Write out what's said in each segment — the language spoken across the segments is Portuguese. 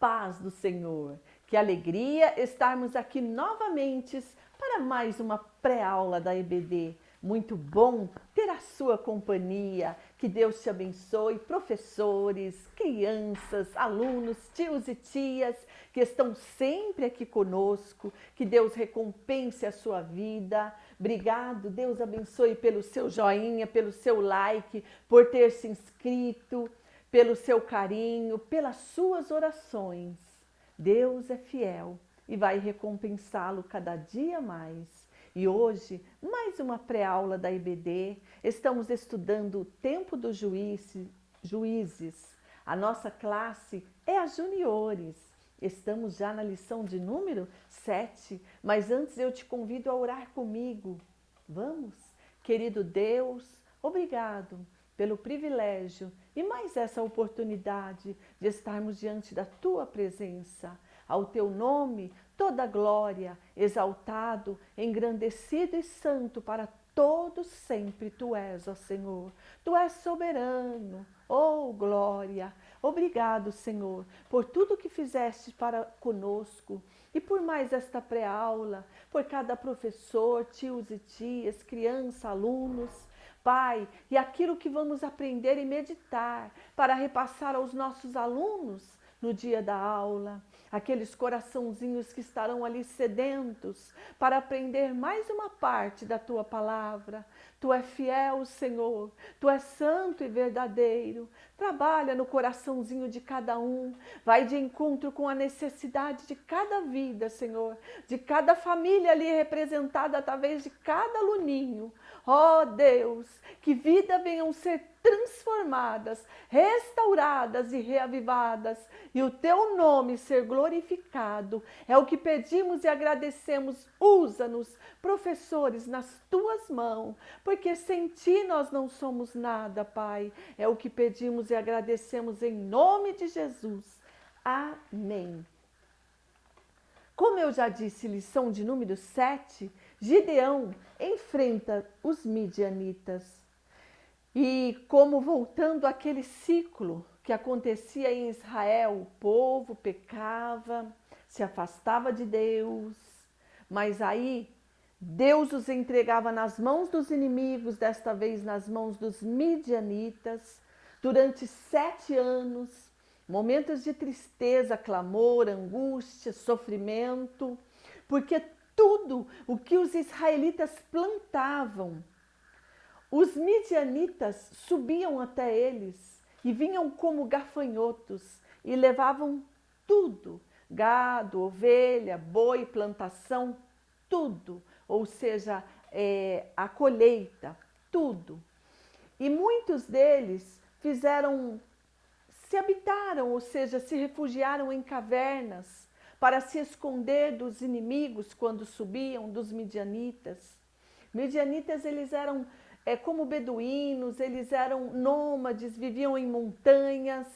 paz do Senhor. Que alegria estarmos aqui novamente para mais uma pré-aula da EBD. Muito bom ter a sua companhia. Que Deus te abençoe, professores, crianças, alunos, tios e tias que estão sempre aqui conosco. Que Deus recompense a sua vida. Obrigado, Deus abençoe pelo seu joinha, pelo seu like, por ter se inscrito, pelo seu carinho, pelas suas orações. Deus é fiel e vai recompensá-lo cada dia mais. E hoje, mais uma pré-aula da EBD, estamos estudando o tempo dos juízes. A nossa classe é a juniores. Estamos já na lição de número 7, mas antes eu te convido a orar comigo. Vamos? Querido Deus, obrigado pelo privilégio e mais essa oportunidade de estarmos diante da Tua presença. Ao Teu nome, toda glória, exaltado, engrandecido e santo para todos sempre Tu és, ó Senhor. Tu és soberano, oh glória. Obrigado, Senhor, por tudo que fizeste para conosco e por mais esta pré-aula, por cada professor, tios e tias, crianças, alunos. Pai, e aquilo que vamos aprender e meditar para repassar aos nossos alunos no dia da aula, aqueles coraçãozinhos que estarão ali sedentos para aprender mais uma parte da Tua palavra. Tu és fiel, Senhor, Tu és santo e verdadeiro. Trabalha no coraçãozinho de cada um, vai de encontro com a necessidade de cada vida, Senhor, de cada família ali representada através de cada aluninho. Ó Deus, que vidas venham ser transformadas, restauradas e reavivadas, e o Teu nome ser glorificado. É o que pedimos e agradecemos. Usa-nos, professores, nas Tuas mãos, porque sem Ti nós não somos nada, Pai. É o que pedimos e agradecemos em nome de Jesus. Amém. Como eu já disse, lição de número 7, Gideão enfrenta os midianitas. E como voltando àquele ciclo que acontecia em Israel, o povo pecava, se afastava de Deus, mas aí Deus os entregava nas mãos dos inimigos, desta vez nas mãos dos midianitas, durante 7 anos, momentos de tristeza, clamor, angústia, sofrimento, porque tudo o que os israelitas plantavam, os midianitas subiam até eles e vinham como gafanhotos e levavam tudo, gado, ovelha, boi, plantação, tudo, ou seja, a colheita, tudo. E muitos deles se habitaram, ou seja, se refugiaram em cavernas para se esconder dos inimigos quando subiam, dos midianitas. Midianitas, eles eram como beduínos, eles eram nômades, viviam em montanhas.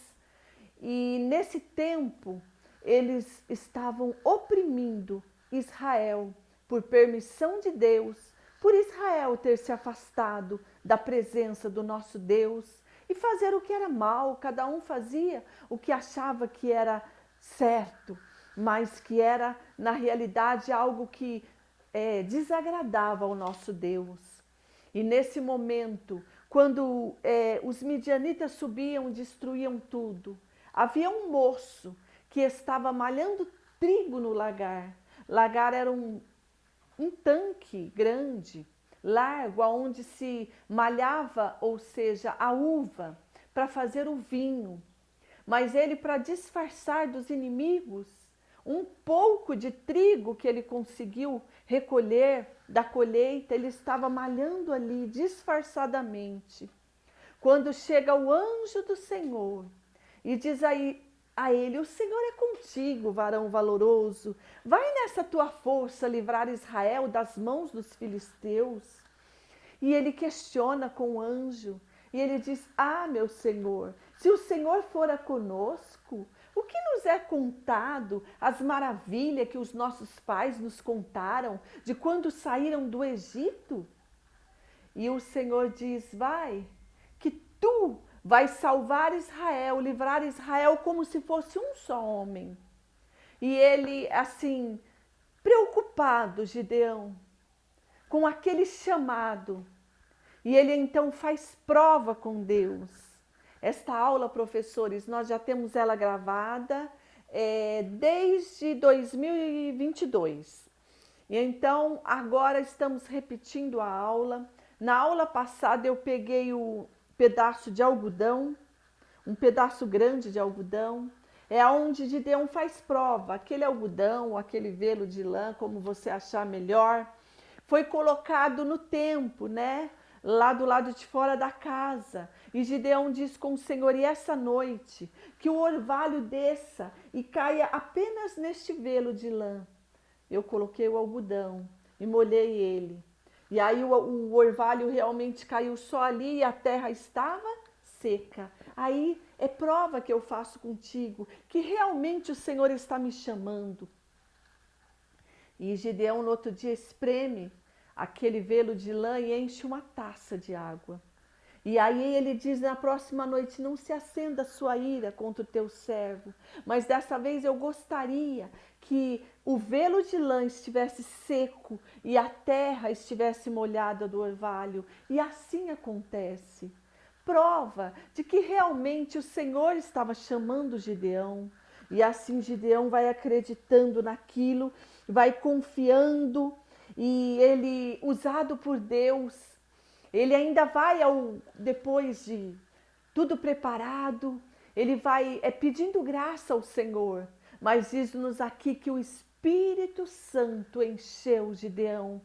E nesse tempo, eles estavam oprimindo Israel por permissão de Deus, por Israel ter se afastado da presença do nosso Deus e fazer o que era mal. Cada um fazia o que achava que era certo, mas que era, na realidade, algo que desagradava ao nosso Deus. E nesse momento, quando os midianitas subiam, destruíam tudo, havia um moço que estava malhando trigo no lagar. Lagar era um tanque grande, largo, onde se malhava, ou seja, a uva, para fazer o vinho. Mas ele, para disfarçar dos inimigos, um pouco de trigo que ele conseguiu recolher da colheita, ele estava malhando ali disfarçadamente. Quando chega o anjo do Senhor e diz a ele: o Senhor é contigo, varão valoroso, vai nessa tua força livrar Israel das mãos dos filisteus. E ele questiona com o anjo e ele diz: ah, meu Senhor, se o Senhor fora conosco, o que nos é contado, as maravilhas que os nossos pais nos contaram de quando saíram do Egito? E o Senhor diz: vai, que tu vai salvar Israel, livrar Israel como se fosse um só homem. E ele, assim, preocupado, Gideão, com aquele chamado. E ele então faz prova com Deus. Esta aula, professores, nós já temos ela gravada desde 2022. E então, agora estamos repetindo a aula. Na aula passada eu peguei o pedaço de algodão, um pedaço grande de algodão, é onde Gideão faz prova. Aquele algodão, aquele velo de lã, como você achar melhor, foi colocado no tempo, né? Lá do lado de fora da casa. E Gideão diz com o Senhor: e essa noite, que o orvalho desça e caia apenas neste velo de lã. Eu coloquei o algodão e molhei ele. E aí o orvalho realmente caiu só ali e a terra estava seca. Aí é prova que eu faço contigo, que realmente o Senhor está me chamando. E Gideão no outro dia espreme aquele velo de lã e enche uma taça de água. E aí ele diz: na próxima noite não se acenda a sua ira contra o teu servo, mas dessa vez eu gostaria que o velo de lã estivesse seco e a terra estivesse molhada do orvalho. E assim acontece. Prova de que realmente o Senhor estava chamando Gideão. E assim Gideão vai acreditando naquilo, vai confiando, e ele, usado por Deus, ele ainda vai, depois de tudo preparado, ele vai pedindo graça ao Senhor. Mas diz-nos aqui que o Espírito Santo encheu Gideão,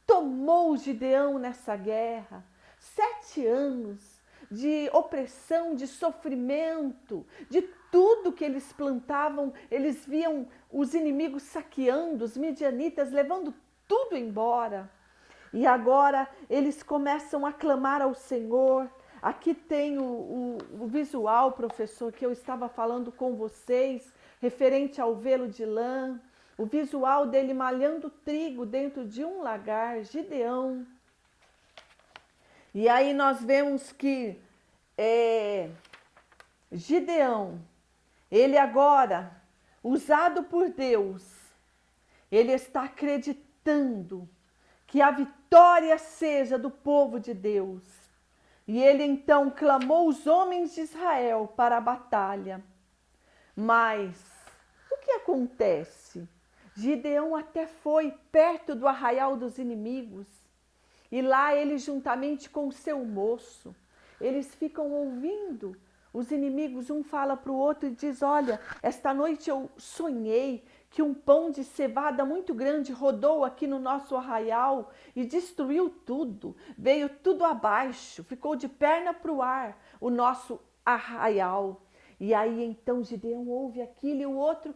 tomou Gideão nessa guerra. 7 anos de opressão, de sofrimento, de tudo que eles plantavam. Eles viam os inimigos saqueando, os midianitas levando tudo embora. E agora eles começam a clamar ao Senhor. Aqui tem o visual, professor, que eu estava falando com vocês, referente ao velo de lã. O visual dele malhando trigo dentro de um lagar, Gideão. E aí nós vemos que Gideão, ele agora, usado por Deus, ele está acreditando que a vitória seja do povo de Deus. E ele então clamou os homens de Israel para a batalha. Mas o que acontece? Gideão até foi perto do arraial dos inimigos. E lá ele, juntamente com o seu moço, eles ficam ouvindo. Os inimigos, um fala para o outro e diz: olha, esta noite eu sonhei que um pão de cevada muito grande rodou aqui no nosso arraial e destruiu tudo. Veio tudo abaixo, ficou de perna para o ar o nosso arraial. E aí então Gideão ouve aquilo e o outro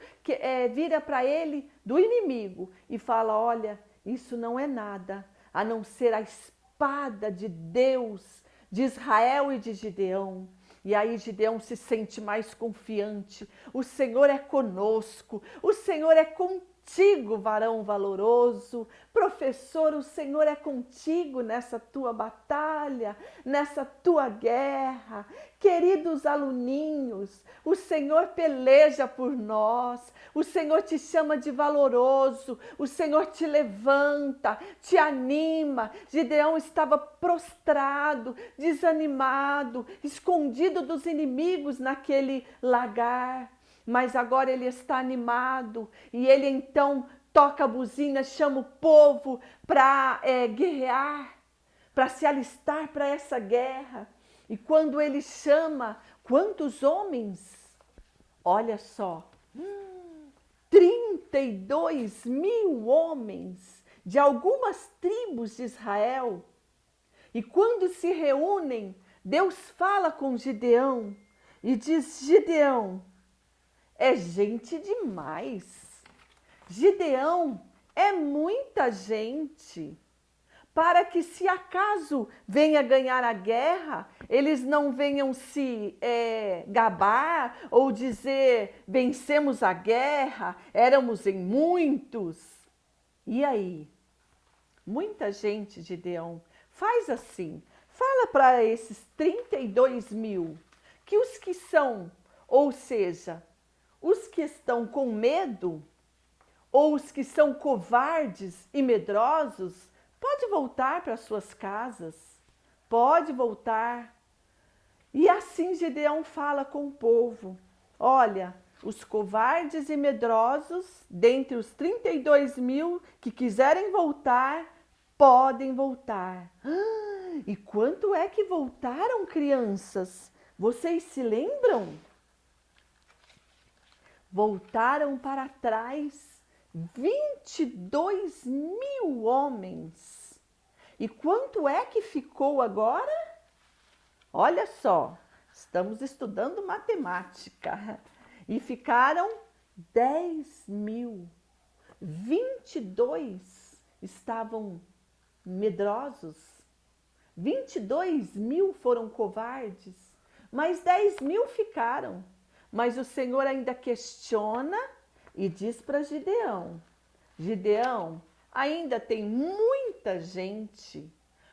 vira para ele do inimigo e fala: olha, isso não é nada a não ser a espada de Deus, de Israel e de Gideão. E aí Gideão se sente mais confiante. O Senhor é conosco, o Senhor é contigo, varão valoroso. Professor, o Senhor é contigo nessa tua batalha, nessa tua guerra. Queridos aluninhos, o Senhor peleja por nós, o Senhor te chama de valoroso, o Senhor te levanta, te anima. Gideão estava prostrado, desanimado, escondido dos inimigos naquele lagar, mas agora ele está animado e ele então toca a buzina, chama o povo para guerrear, para se alistar para essa guerra. E quando ele chama, quantos homens? Olha só, 32.000 homens de algumas tribos de Israel. E quando se reúnem, Deus fala com Gideão e diz: Gideão, é gente demais. Gideão, é muita gente. Para que, se acaso venha ganhar a guerra, eles não venham se gabar ou dizer: vencemos a guerra, éramos em muitos. E aí? Muita gente, Gideão. Faz assim, fala para esses 32.000 que os que são, ou seja, os que estão com medo, ou os que são covardes e medrosos, pode voltar para suas casas, pode voltar. E assim Gideão fala com o povo: olha, os covardes e medrosos, dentre os 32.000 que quiserem voltar, podem voltar. E quanto é que voltaram, crianças? Vocês se lembram? Voltaram para trás 22.000 homens. E quanto é que ficou agora? Olha só, estamos estudando matemática. E ficaram 10.000. 22 estavam medrosos. 22.000 foram covardes. Mas 10.000 ficaram. Mas o Senhor ainda questiona e diz para Gideão: Gideão, ainda tem muita gente.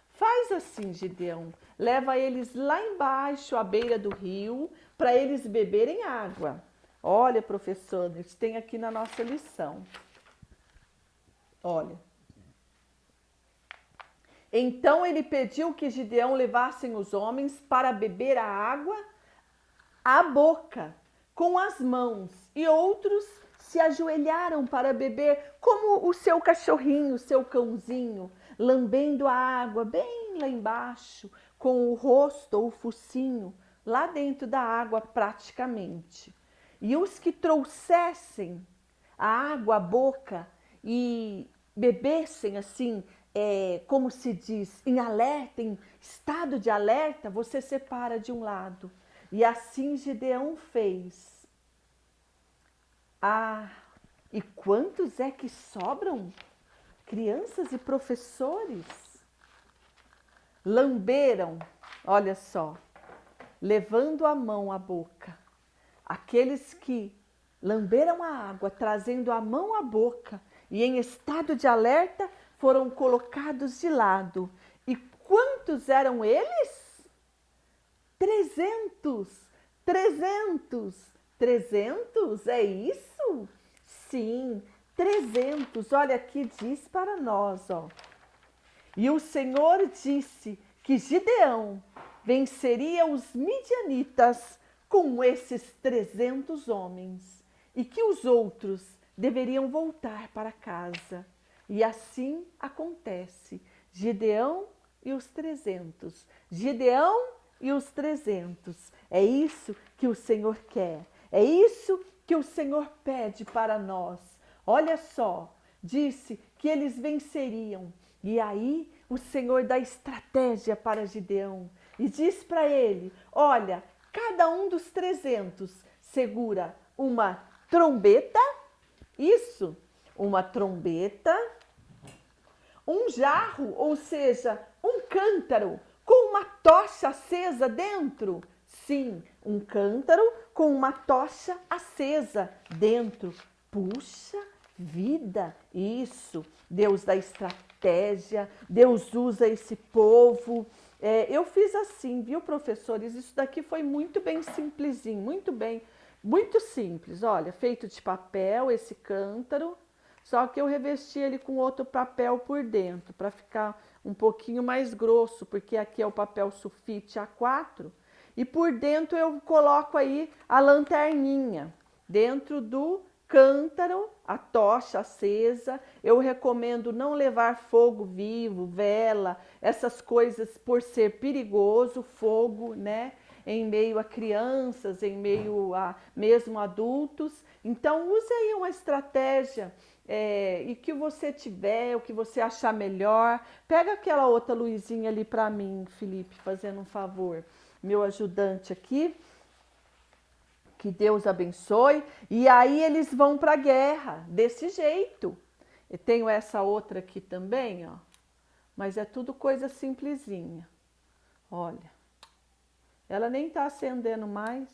Faz assim, Gideão, leva eles lá embaixo, à beira do rio, para eles beberem água. Olha, professor, isso tem aqui na nossa lição. Olha. Então ele pediu que Gideão levassem os homens para beber a água à boca, com as mãos, e outros se ajoelharam para beber, como o seu cachorrinho, o seu cãozinho, lambendo a água bem lá embaixo, com o rosto ou o focinho lá dentro da água praticamente. E os que trouxessem a água à boca e bebessem assim, como se diz, em alerta, em estado de alerta, você separa de um lado. E assim Gideão fez. E quantos é que sobram? Crianças e professores lamberam, olha só, levando a mão à boca. Aqueles que lamberam a água, trazendo a mão à boca e em estado de alerta, foram colocados de lado. E quantos eram eles? 300! 300, é isso? Sim, 300. Olha aqui, diz para nós, ó. E o Senhor disse que Gideão venceria os midianitas com esses 300 homens e que os outros deveriam voltar para casa. E assim acontece. Gideão e os 300. Gideão e os 300. É isso que o Senhor quer. É isso que o Senhor pede para nós. Olha só, disse que eles venceriam. E aí o Senhor dá estratégia para Gideão e diz para ele: olha, cada um dos 300 segura uma trombeta, isso, uma trombeta, um jarro, ou seja, um cântaro com uma tocha acesa dentro. Sim, um cântaro com uma tocha acesa dentro. Puxa vida, isso, Deus dá estratégia, Deus usa esse povo. Eu fiz assim, viu, professores? Isso daqui foi muito bem simplesinho, muito simples. Olha, feito de papel esse cântaro, só que eu revesti ele com outro papel por dentro, para ficar um pouquinho mais grosso, porque aqui é o papel sulfite A4, e por dentro eu coloco aí a lanterninha, dentro do cântaro, a tocha acesa. Eu recomendo não levar fogo vivo, vela, essas coisas por ser perigoso, fogo, né? Em meio a crianças, em meio a mesmo adultos. Então use aí uma estratégia e que você tiver, o que você achar melhor. Pega aquela outra luzinha ali para mim, Felipe, fazendo um favor, meu ajudante aqui. Que Deus abençoe. E aí eles vão para a guerra, desse jeito. Eu tenho essa outra aqui também, ó. Mas é tudo coisa simplesinha. Olha. Ela nem tá acendendo mais.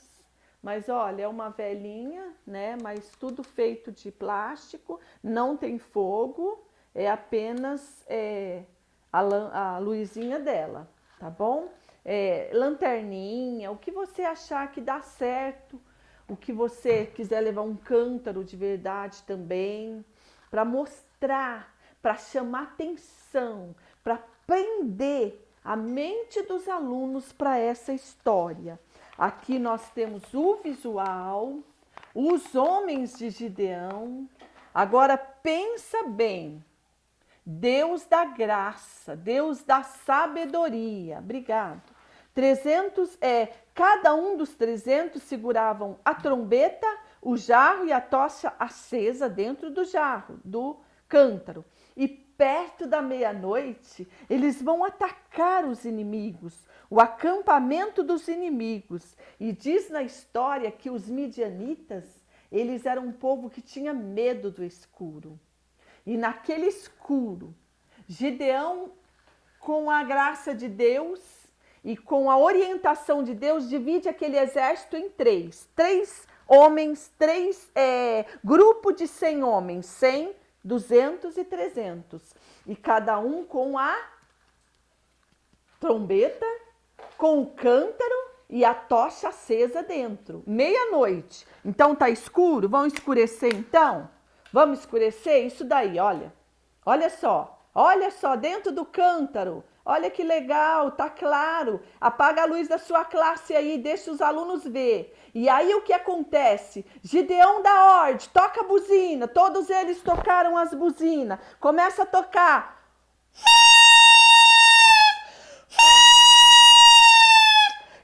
Mas olha, é uma velhinha, né? Mas tudo feito de plástico. Não tem fogo. É apenas a luzinha dela, tá bom? lanterninha, o que você achar que dá certo, o que você quiser levar um cântaro de verdade também, para mostrar, para chamar atenção, para prender a mente dos alunos para essa história. Aqui nós temos o visual, os homens de Gideão. Agora pensa bem, Deus da graça, Deus da sabedoria. Obrigado. 300, cada um dos 300 seguravam a trombeta, o jarro e a tocha acesa dentro do jarro, do cântaro. E perto da meia-noite, eles vão atacar os inimigos, o acampamento dos inimigos. E diz na história que os midianitas, eles eram um povo que tinha medo do escuro. E naquele escuro, Gideão, com a graça de Deus e com a orientação de Deus, divide aquele exército em três. 3 homens, grupo de 100 homens, 100, 200 e 300. E cada um com a trombeta, com o cântaro e a tocha acesa dentro. Meia-noite. Então tá escuro? Vão escurecer então? Vamos escurecer? Isso daí, olha. Olha só, dentro do cântaro. Olha que legal, tá claro. Apaga a luz da sua classe aí, deixa os alunos ver. E aí o que acontece? Gideão dá ordem, toca a buzina. Todos eles tocaram as buzinas. Começa a tocar.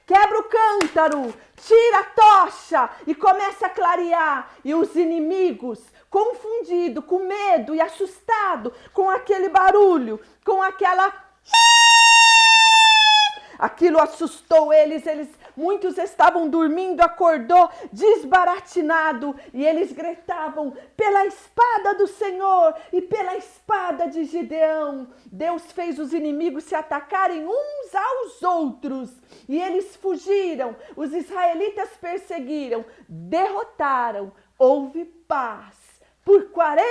Quebra o cântaro, tira a tocha e começa a clarear. E os inimigos, confundidos, com medo e assustados com aquele barulho, com aquilo assustou eles, muitos estavam dormindo, acordou desbaratinado e eles gritavam pela espada do Senhor e pela espada de Gideão. Deus fez os inimigos se atacarem uns aos outros e eles fugiram, os israelitas perseguiram, derrotaram, houve paz. Por 40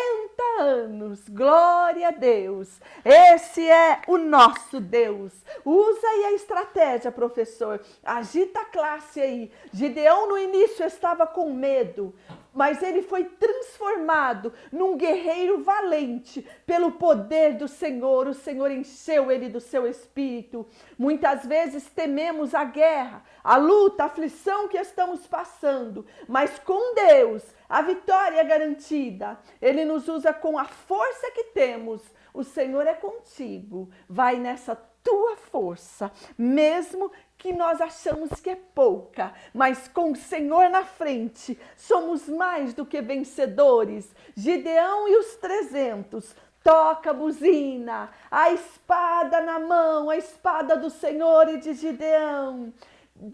anos, glória a Deus, esse é o nosso Deus. Usa aí a estratégia, professor, agita a classe aí. Gideão no início estava com medo, mas ele foi transformado num guerreiro valente pelo poder do Senhor. O Senhor encheu ele do seu espírito. Muitas vezes tememos a guerra, a luta, a aflição que estamos passando, mas com Deus a vitória é garantida. Ele nos usa com a força que temos. O Senhor é contigo. Vai nessa tua força, mesmo que nós achamos que é pouca, mas com o Senhor na frente, somos mais do que vencedores. Gideão e os 300, toca a buzina, a espada na mão, a espada do Senhor e de Gideão.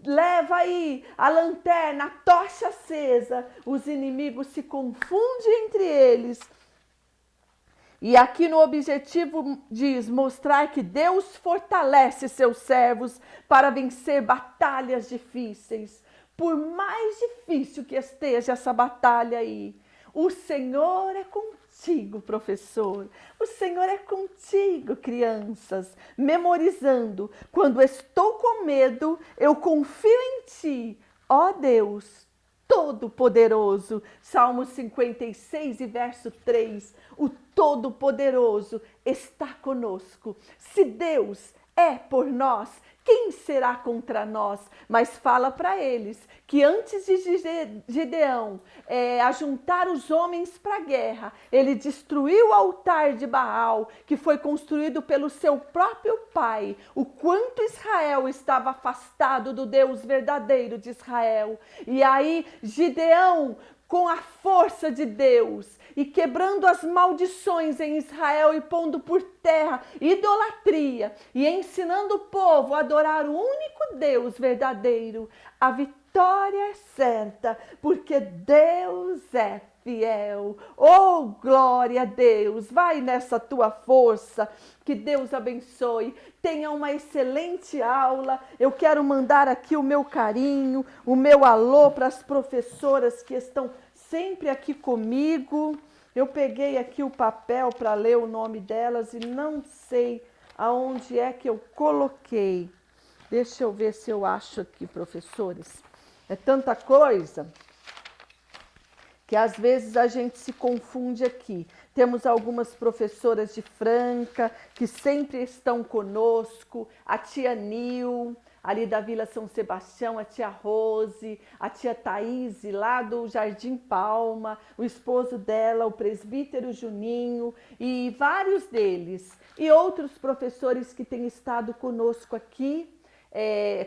Leva aí a lanterna, a tocha acesa, os inimigos se confundem entre eles. E aqui no objetivo diz mostrar que Deus fortalece seus servos para vencer batalhas difíceis. Por mais difícil que esteja essa batalha aí, o Senhor é contigo, professor. O Senhor é contigo, crianças. Memorizando, quando estou com medo, eu confio em ti, ó Deus Todo-Poderoso. Salmo 56 e verso 3. O Todo-Poderoso está conosco. Se Deus é por nós, quem será contra nós? Mas fala para eles que antes de Gideão ajuntar os homens para a guerra, ele destruiu o altar de Baal, que foi construído pelo seu próprio pai. O quanto Israel estava afastado do Deus verdadeiro de Israel. E aí Gideão, com a força de Deus e quebrando as maldições em Israel e pondo por terra idolatria e ensinando o povo a adorar o único Deus verdadeiro, a vitória é certa, porque Deus é fiel. Oh, glória a Deus! Vai nessa tua força, que Deus abençoe. Tenha uma excelente aula. Eu quero mandar aqui o meu carinho, o meu alô para as professoras que estão sempre aqui comigo. Eu peguei aqui o papel para ler o nome delas e não sei aonde é que eu coloquei. Deixa eu ver se eu acho aqui, professores. É tanta coisa que às vezes a gente se confunde aqui. Temos algumas professoras de Franca que sempre estão conosco, a tia Nil, ali da Vila São Sebastião, a tia Rose, a tia Thaís, lá do Jardim Palma, o esposo dela, o presbítero Juninho e vários deles. E outros professores que têm estado conosco aqui,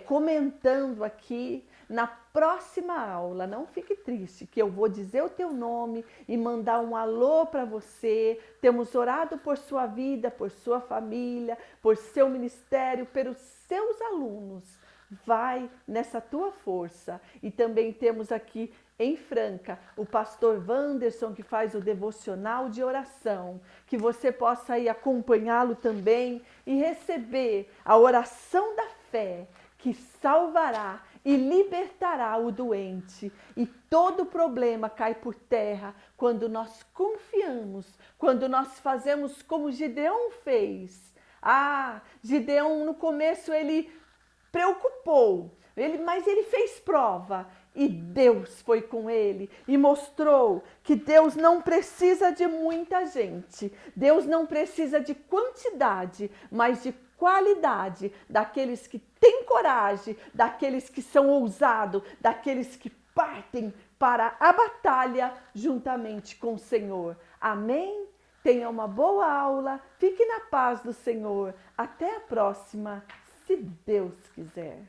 comentando aqui. Na próxima aula, não fique triste, que eu vou dizer o teu nome e mandar um alô para você. Temos orado por sua vida, por sua família, por seu ministério, pelos seus alunos. Vai nessa tua força. E também temos aqui em Franca o pastor Wanderson, que faz o devocional de oração. Que você possa ir acompanhá-lo também e receber a oração da fé, que salvará e libertará o doente. E todo problema cai por terra quando nós confiamos, quando nós fazemos como Gideão fez. Gideão no começo ele preocupou, mas ele fez prova. E Deus foi com ele e mostrou que Deus não precisa de muita gente. Deus não precisa de quantidade, mas de qualidade, daqueles que têm coragem, daqueles que são ousados, daqueles que partem para a batalha juntamente com o Senhor. Amém? Tenha uma boa aula, fique na paz do Senhor. Até a próxima, se Deus quiser.